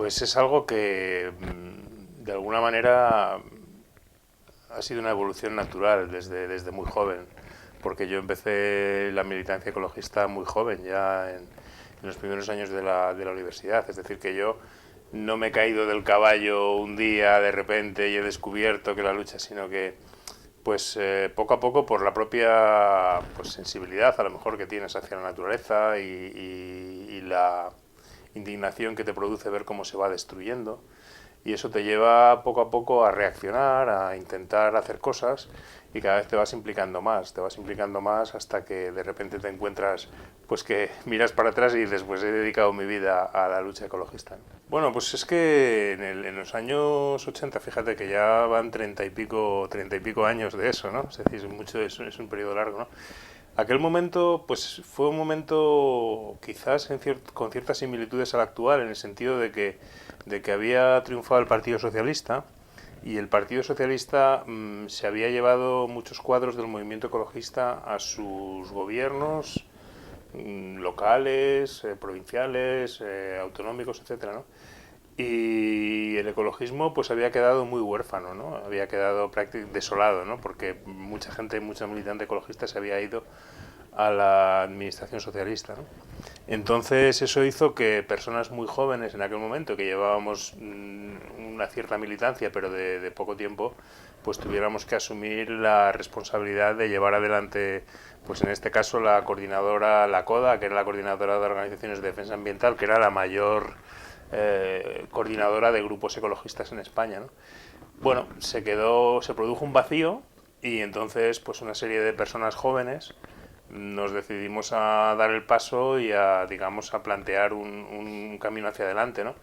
Pues es algo que de alguna manera ha sido una evolución natural desde muy joven, porque yo empecé la militancia ecologista muy joven, ya en los primeros años de la universidad. Es decir, que yo no me he caído del caballo un día de repente y he descubierto que la lucha, sino que pues poco a poco por la propia pues, sensibilidad a lo mejor que tienes hacia la naturaleza y la indignación que te produce ver cómo se va destruyendo, y eso te lleva poco a poco a reaccionar, a intentar hacer cosas, y cada vez te vas implicando más hasta que de repente te encuentras pues que miras para atrás y dices, pues he dedicado mi vida a la lucha ecologista. Bueno, pues es que en los años 80, fíjate que ya van 30 y pico años de eso, ¿no? Es decir, es un periodo largo, ¿no? Aquel momento, pues fue un momento quizás con ciertas similitudes al actual, en el sentido de que había triunfado el Partido Socialista, y el Partido Socialista se había llevado muchos cuadros del movimiento ecologista a sus gobiernos locales, provinciales, autonómicos, etcétera, ¿no? Y el ecologismo pues había quedado muy huérfano, ¿no? Había quedado prácticamente desolado, ¿no? Porque mucha gente, mucha militante ecologista se había ido a la administración socialista, ¿no? Entonces eso hizo que personas muy jóvenes en aquel momento, que llevábamos una cierta militancia, pero de poco tiempo, pues tuviéramos que asumir la responsabilidad de llevar adelante, pues en este caso la coordinadora, la CODA, que era la coordinadora de organizaciones de defensa ambiental, que era la mayor coordinadora de grupos ecologistas en España, ¿no? Bueno, se produjo un vacío, y entonces pues una serie de personas jóvenes nos decidimos a dar el paso y digamos, a plantear un camino hacia adelante, ¿no?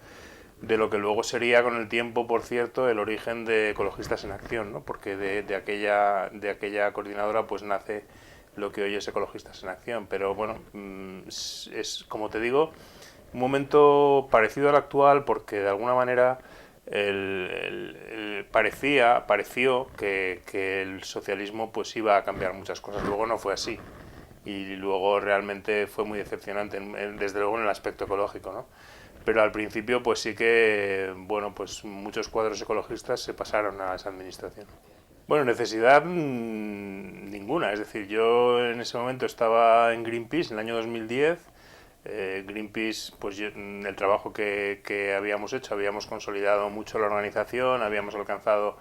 De lo que luego sería con el tiempo, por cierto, el origen de Ecologistas en Acción, ¿no? Porque de aquella coordinadora pues nace lo que hoy es Ecologistas en Acción. Pero bueno, es, como te digo, un momento parecido al actual, porque de alguna manera pareció que el socialismo pues iba a cambiar muchas cosas. Luego no fue así, y luego realmente fue muy decepcionante, desde luego en el aspecto ecológico, ¿no? Pero al principio pues sí que, bueno, pues muchos cuadros ecologistas se pasaron a esa administración. Bueno, necesidad ninguna. Es decir, yo en ese momento estaba en Greenpeace en el año 2010. Greenpeace, pues el trabajo que habíamos hecho, habíamos consolidado mucho la organización, habíamos alcanzado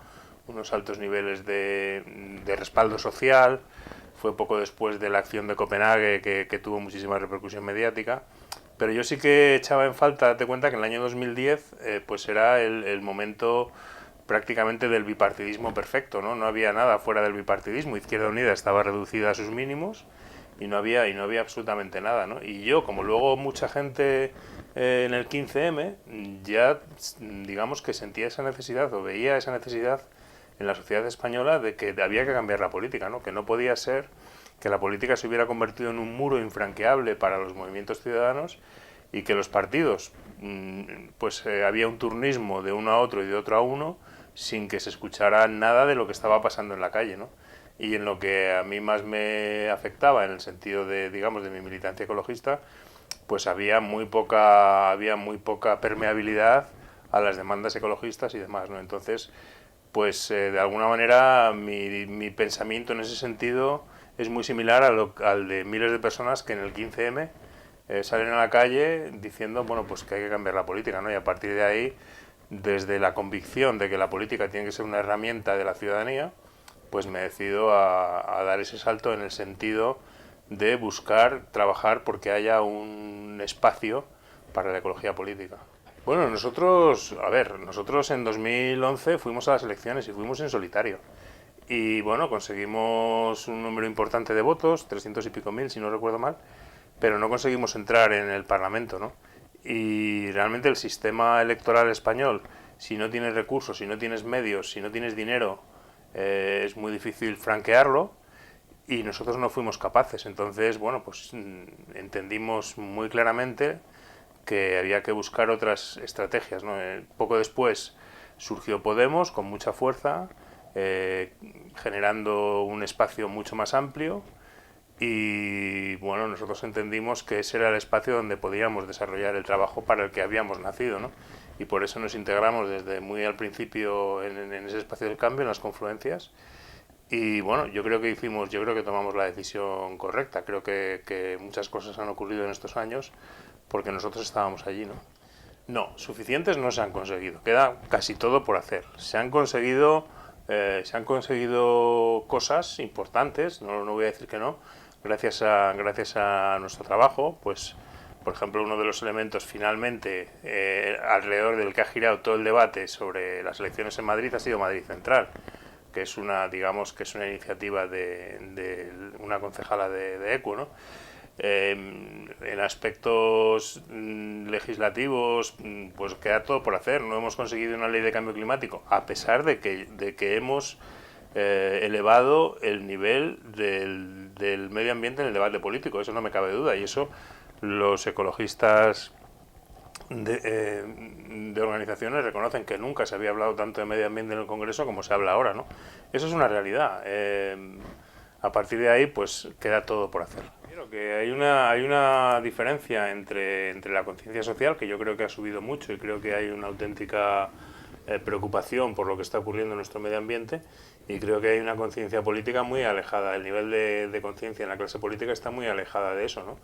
unos altos niveles de respaldo social. Fue poco después de la acción de Copenhague, que tuvo muchísima repercusión mediática. Pero yo sí que echaba en falta, date cuenta que en el año 2010 pues era el momento prácticamente del bipartidismo perfecto, ¿no? No había nada fuera del bipartidismo. Izquierda Unida estaba reducida a sus mínimos, y no había absolutamente nada, ¿no? Y yo, como luego mucha gente en el 15M, ya digamos que sentía esa necesidad, o veía esa necesidad en la sociedad española, de que había que cambiar la política, ¿no? Que no podía ser que la política se hubiera convertido en un muro infranqueable para los movimientos ciudadanos, y que los partidos pues había un turnismo de uno a otro y de otro a uno, sin que se escuchara nada de lo que estaba pasando en la calle, ¿no? Y en lo que a mí más me afectaba, en el sentido de, digamos, de mi militancia ecologista, pues había muy poca permeabilidad a las demandas ecologistas y demás, ¿no? Entonces, pues de alguna manera mi pensamiento en ese sentido es muy similar al de miles de personas que en el 15M salen a la calle diciendo, bueno, pues que hay que cambiar la política, ¿no? Y a partir de ahí, desde la convicción de que la política tiene que ser una herramienta de la ciudadanía, pues me decido a dar ese salto, en el sentido de buscar trabajar porque haya un espacio para la ecología política. Bueno, nosotros en 2011 fuimos a las elecciones, y fuimos en solitario. Y bueno, conseguimos un número importante de votos, 300 y pico mil, si no recuerdo mal, pero no conseguimos entrar en el Parlamento, ¿no? Y realmente el sistema electoral español, si no tienes recursos, si no tienes medios, si no tienes dinero, es muy difícil franquearlo, y nosotros no fuimos capaces. Entonces, bueno, pues entendimos muy claramente que había que buscar otras estrategias, ¿no? Poco después surgió Podemos con mucha fuerza, generando un espacio mucho más amplio, y bueno, nosotros entendimos que ese era el espacio donde podíamos desarrollar el trabajo para el que habíamos nacido, ¿no? y por eso nos integramos desde muy al principio en ese espacio del cambio, en las confluencias. Y bueno, yo creo que tomamos la decisión correcta. Creo que muchas cosas han ocurrido en estos años porque nosotros estábamos allí, ¿no? No, suficientes no se han conseguido. Queda casi todo por hacer. Se han conseguido cosas importantes, no voy a decir que no, gracias a nuestro trabajo. Pues, por ejemplo, uno de los elementos finalmente alrededor del que ha girado todo el debate sobre las elecciones en Madrid ha sido Madrid Central, que es digamos que es una iniciativa de una concejala de ECU, ¿no? En aspectos legislativos, pues queda todo por hacer. No hemos conseguido una ley de cambio climático, a pesar de que hemos elevado el nivel del medio ambiente en el debate político. Eso no me cabe duda. Y eso los ecologistas de organizaciones reconocen que nunca se había hablado tanto de medio ambiente en el Congreso como se habla ahora, ¿no? Eso es una realidad. A partir de ahí, pues queda todo por hacer. Creo que hay una diferencia entre la conciencia social, que yo creo que ha subido mucho, y creo que hay una auténtica preocupación por lo que está ocurriendo en nuestro medio ambiente, y creo que hay una conciencia política muy alejada. El nivel de conciencia en la clase política está muy alejada de eso, ¿no?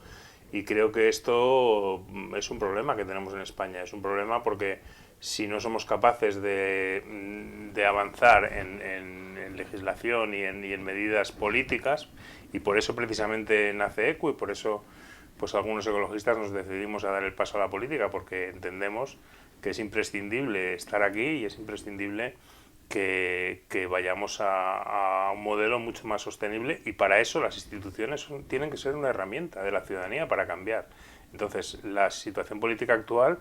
Y creo que esto es un problema que tenemos en España. Es un problema porque si no somos capaces de avanzar en legislación y en medidas políticas, y por eso precisamente nace ECU, y por eso pues algunos ecologistas nos decidimos a dar el paso a la política, porque entendemos que es imprescindible estar aquí y es imprescindible que vayamos a un modelo mucho más sostenible, y para eso las instituciones tienen que ser una herramienta de la ciudadanía para cambiar. Entonces, la situación política actual,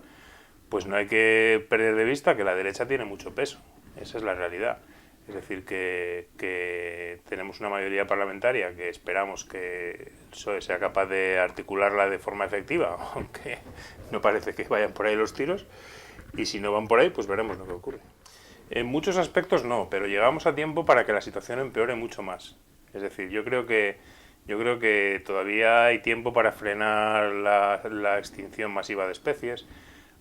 pues no hay que perder de vista que la derecha tiene mucho peso. Esa es la realidad. Es decir, que tenemos una mayoría parlamentaria que esperamos que el PSOE sea capaz de articularla de forma efectiva, aunque no parece que vayan por ahí los tiros, y si no van por ahí, pues veremos lo que ocurre. En muchos aspectos no, pero llegamos a tiempo para que la situación empeore mucho más. Es decir, yo creo que todavía hay tiempo para frenar la extinción masiva de especies.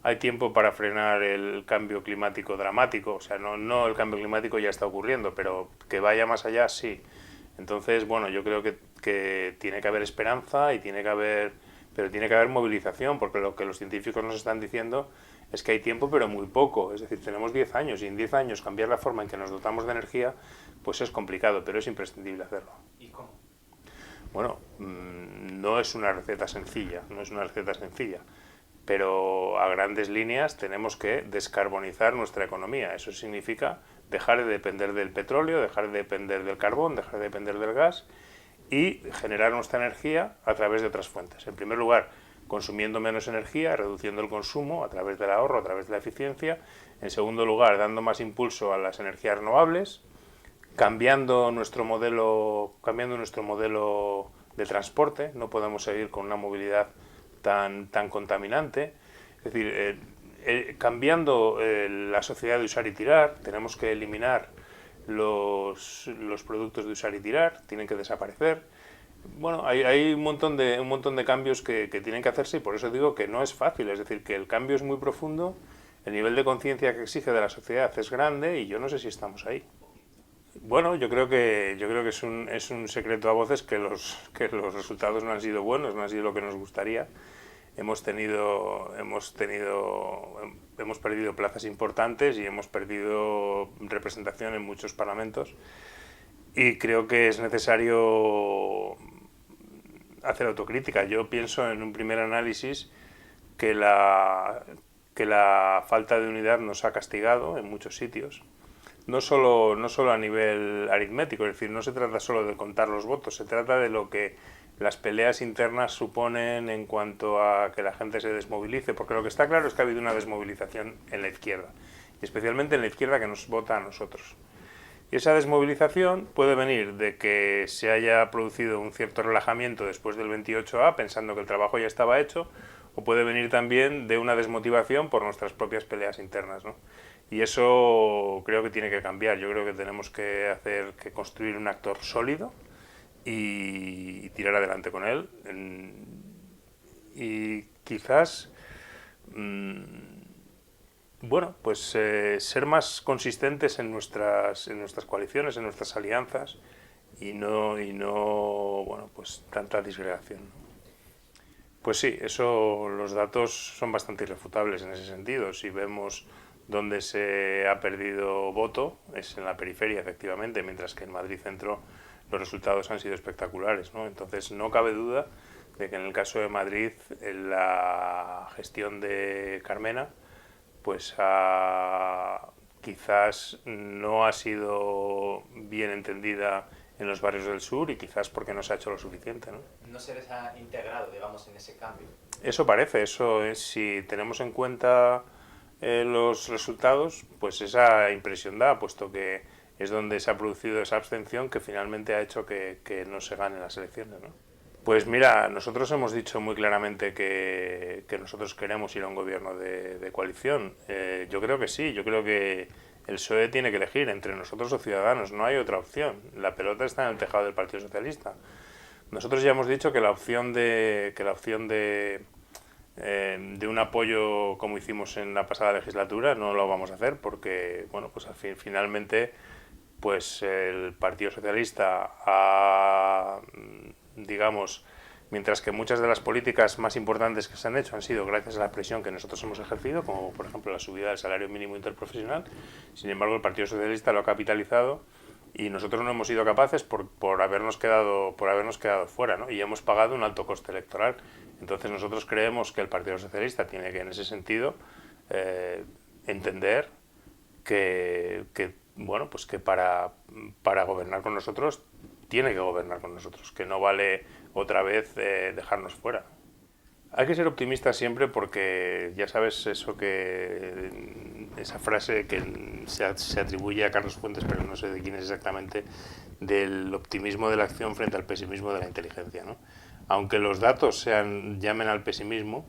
Hay tiempo para frenar el cambio climático dramático. O sea, no el cambio climático ya está ocurriendo, pero que vaya más allá, sí. Entonces, bueno, yo creo que tiene que haber esperanza y pero tiene que haber movilización, porque lo que los científicos nos están diciendo es que hay tiempo, pero muy poco. Es decir, tenemos 10 años, y en 10 años cambiar la forma en que nos dotamos de energía, pues es complicado, pero es imprescindible hacerlo. ¿Y cómo? Bueno, no es una receta sencilla, no es una receta sencilla, pero a grandes líneas tenemos que descarbonizar nuestra economía. Eso significa dejar de depender del petróleo, dejar de depender del carbón, dejar de depender del gas, y generar nuestra energía a través de otras fuentes. En primer lugar, consumiendo menos energía, reduciendo el consumo a través del ahorro, a través de la eficiencia. En segundo lugar, dando más impulso a las energías renovables, cambiando nuestro modelo de transporte. No podemos seguir con una movilidad tan contaminante. Es decir, cambiando la sociedad de usar y tirar. Tenemos que eliminar los productos de usar y tirar, tienen que desaparecer. Bueno, hay un montón de cambios que tienen que hacerse, y por eso digo que no es fácil. Es decir, que el cambio es muy profundo, el nivel de conciencia que exige de la sociedad es grande, y yo no sé si estamos ahí. Bueno, yo creo que es un secreto a voces que los resultados no han sido buenos, no han sido lo que nos gustaría. Hemos perdido plazas importantes y hemos perdido representación en muchos parlamentos, y creo que es necesario hacer autocrítica. Yo pienso en un primer análisis que que la falta de unidad nos ha castigado en muchos sitios. No solo a nivel aritmético, es decir, no se trata solo de contar los votos, se trata de lo que las peleas internas suponen en cuanto a que la gente se desmovilice, porque lo que está claro es que ha habido una desmovilización en la izquierda, y especialmente en la izquierda que nos vota a nosotros. Y esa desmovilización puede venir de que se haya producido un cierto relajamiento después del 28A, pensando que el trabajo ya estaba hecho, o puede venir también de una desmotivación por nuestras propias peleas internas, ¿no? Y eso creo que tiene que cambiar. Yo creo que tenemos que construir un actor sólido y tirar adelante con él. Y quizás Bueno, pues ser más consistentes en nuestras coaliciones, en nuestras alianzas y no, bueno, pues tanta disgregación. Pues sí, eso, los datos son bastante irrefutables en ese sentido. Si vemos dónde se ha perdido voto, es en la periferia, efectivamente, mientras que en Madrid Centro los resultados han sido espectaculares, ¿no? Entonces, no cabe duda de que en el caso de Madrid, en la gestión de Carmena, pues quizás no ha sido bien entendida en los barrios del sur y quizás porque no se ha hecho lo suficiente, ¿no? No se les ha integrado, digamos, en ese cambio. Eso parece, eso es, si tenemos en cuenta los resultados, pues esa impresión da, puesto que es donde se ha producido esa abstención que finalmente ha hecho que no se ganen las elecciones, ¿no? Pues mira, nosotros hemos dicho muy claramente que nosotros queremos ir a un gobierno de coalición. Yo creo que sí, yo creo que el PSOE tiene que elegir entre nosotros o Ciudadanos, no hay otra opción. La pelota está en el tejado del Partido Socialista. Nosotros ya hemos dicho que la opción de un apoyo como hicimos en la pasada legislatura no lo vamos a hacer porque bueno, pues finalmente pues el Partido Socialista ha, digamos, mientras que muchas de las políticas más importantes que se han hecho han sido gracias a la presión que nosotros hemos ejercido, como por ejemplo la subida del salario mínimo interprofesional, sin embargo el Partido Socialista lo ha capitalizado y nosotros no hemos sido capaces por habernos quedado fuera, ¿no? Y hemos pagado un alto coste electoral. Entonces nosotros creemos que el Partido Socialista tiene que en ese sentido entender que bueno, pues que para gobernar con nosotros tiene que gobernar con nosotros, que no vale otra vez dejarnos fuera. Hay que ser optimista siempre porque ya sabes eso esa frase que se atribuye a Carlos Fuentes, pero no sé de quién es exactamente, del optimismo de la acción frente al pesimismo de la inteligencia, ¿no? Aunque los datos llamen al pesimismo,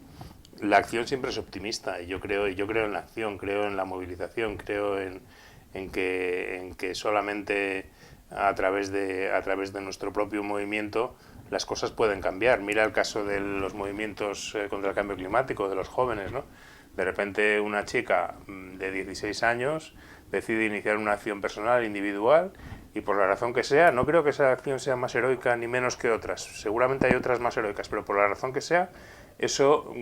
la acción siempre es optimista y yo creo en la acción, creo en la movilización, creo en que solamente a través de nuestro propio movimiento las cosas pueden cambiar. Mira el caso de los movimientos contra el cambio climático, de los jóvenes, ¿no? De repente una chica de 16 años decide iniciar una acción personal, individual, y por la razón que sea, no creo que esa acción sea más heroica ni menos que otras. Seguramente hay otras más heroicas, pero por la razón que sea, eso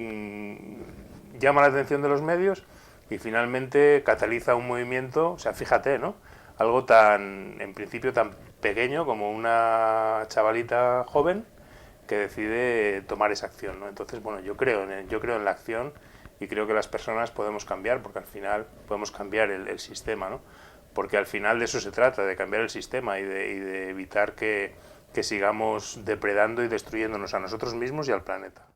llama la atención de los medios y finalmente cataliza un movimiento, o sea, fíjate, ¿no? Algo tan, en principio, tan pequeño como una chavalita joven que decide tomar esa acción, ¿no? Entonces, bueno, yo creo en la acción y creo que las personas podemos cambiar, porque al final podemos cambiar el sistema, ¿no? Porque al final de eso se trata, de cambiar el sistema y de evitar que sigamos depredando y destruyéndonos a nosotros mismos y al planeta.